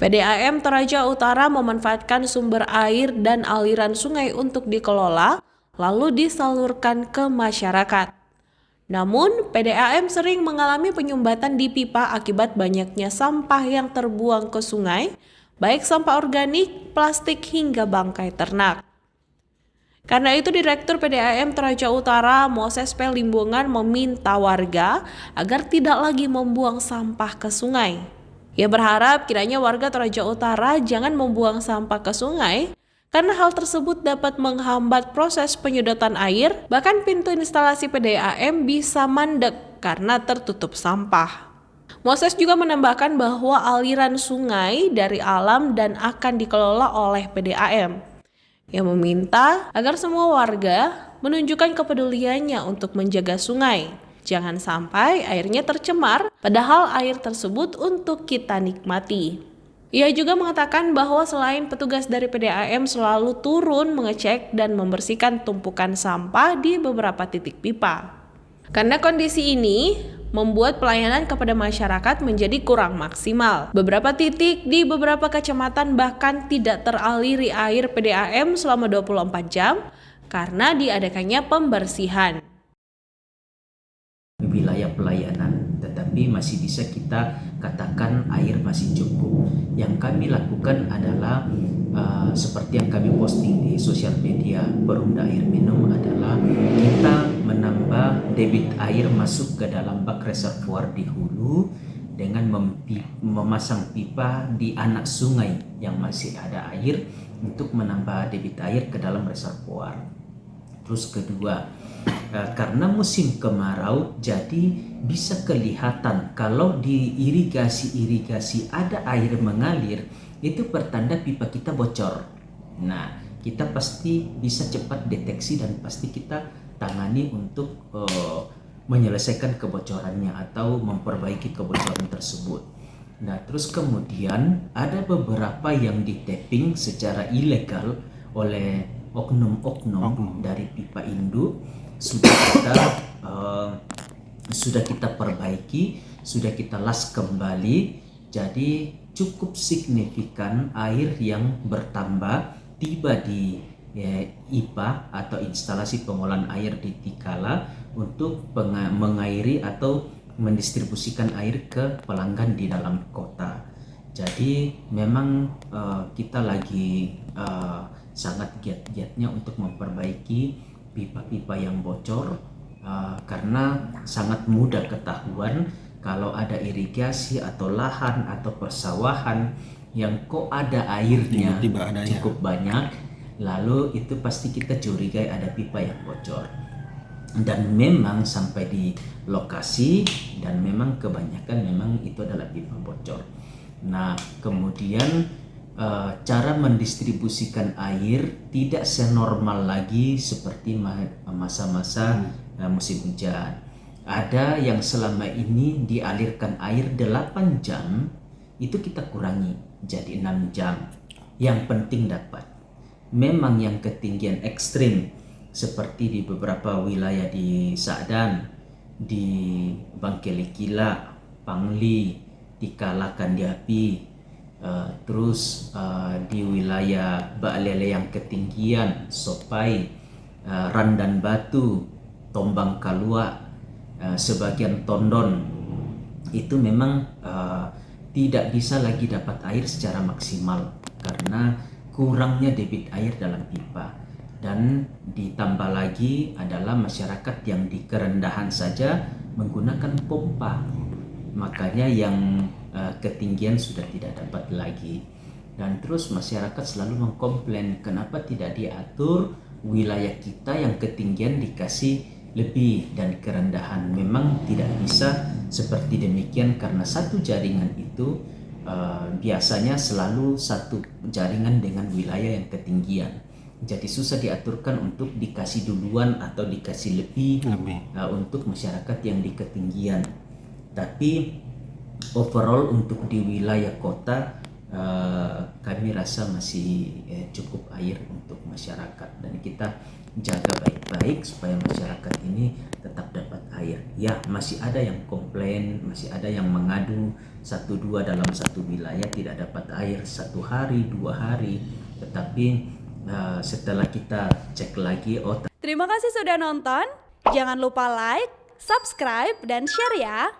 PDAM Toraja Utara memanfaatkan sumber air dan aliran sungai untuk dikelola, lalu disalurkan ke masyarakat. Namun, PDAM sering mengalami penyumbatan di pipa akibat banyaknya sampah yang terbuang ke sungai, baik sampah organik, plastik, hingga bangkai ternak. Karena itu, Direktur PDAM Toraja Utara, Moses P. Limbungan, meminta warga agar tidak lagi membuang sampah ke sungai. Ia berharap kiranya warga Toraja Utara jangan membuang sampah ke sungai, karena hal tersebut dapat menghambat proses penyedotan air, bahkan pintu instalasi PDAM bisa mandek karena tertutup sampah. Moses juga menambahkan bahwa aliran sungai dari alam dan akan dikelola oleh PDAM. Ia meminta agar semua warga menunjukkan kepeduliannya untuk menjaga sungai. Jangan sampai airnya tercemar, padahal air tersebut untuk kita nikmati. Ia juga mengatakan bahwa selain petugas dari PDAM selalu turun mengecek dan membersihkan tumpukan sampah di beberapa titik pipa. Karena kondisi ini membuat pelayanan kepada masyarakat menjadi kurang maksimal. Beberapa titik di beberapa kecamatan bahkan tidak teraliri air PDAM selama 24 jam karena diadakannya pembersihan. Wilayah pelayanan, tetapi masih bisa kita katakan air masih cukup. Yang kami lakukan adalah seperti yang kami posting di sosial media Perumda Air Minum adalah kita menambah debit air masuk ke dalam bak reservoir di hulu dengan memasang pipa di anak sungai yang masih ada air untuk menambah debit air ke dalam reservoir. Terus kedua, karena musim kemarau jadi bisa kelihatan kalau di irigasi ada air mengalir, itu pertanda pipa kita bocor. Nah, kita pasti bisa cepat deteksi dan pasti kita tangani untuk menyelesaikan kebocorannya atau memperbaiki kebocoran tersebut. Nah, terus kemudian ada beberapa yang di-tapping secara ilegal oleh oknum-oknum dari pipa induk. Sudah kita perbaiki, sudah kita las kembali, jadi cukup signifikan air yang bertambah tiba di IPA atau instalasi pengolahan air di Tikala untuk mengairi atau mendistribusikan air ke pelanggan di dalam kota. Jadi memang kita lagi sangat giat-giatnya untuk memperbaiki pipa-pipa yang bocor karena sangat mudah ketahuan kalau ada irigasi atau lahan atau persawahan yang kok ada airnya cukup banyak, lalu itu pasti kita curigai ada pipa yang bocor. Dan memang sampai di lokasi dan memang kebanyakan memang itu adalah pipa bocor. Nah, kemudian cara mendistribusikan air tidak senormal lagi seperti masa-masa musim hujan. Ada yang selama ini dialirkan air 8 jam, itu kita kurangi jadi 6 jam. Yang penting dapat. Memang yang ketinggian ekstrim seperti di beberapa wilayah di Sa'dan, di Bangkelikila, Pangli, Tikala, Kandiapi, terus di wilayah Ba'lele yang ketinggian, Sopai, Randan Batu, Tombang Kalua, sebagian Tondon, itu memang tidak bisa lagi dapat air secara maksimal karena kurangnya debit air dalam pipa. Dan ditambah lagi adalah masyarakat yang di kerendahan saja menggunakan pompa, makanya yang ketinggian sudah tidak dapat lagi. Dan terus masyarakat selalu mengkomplain kenapa tidak diatur wilayah kita yang ketinggian dikasih lebih dan kerendahan. Memang tidak bisa seperti demikian karena satu jaringan itu biasanya selalu satu jaringan dengan wilayah yang ketinggian. Jadi susah diaturkan untuk dikasih duluan atau dikasih lebih untuk masyarakat yang di ketinggian. Tapi overall untuk di wilayah kota kami rasa masih cukup air untuk masyarakat dan kita jaga baik-baik supaya masyarakat ini tetap dapat air. Ya, masih ada yang komplain, masih ada yang mengadu 1-2 dalam satu wilayah tidak dapat air 1 hari 2 hari, tetapi setelah kita cek lagi, oh Terima kasih sudah nonton. Jangan lupa like, subscribe, dan share ya.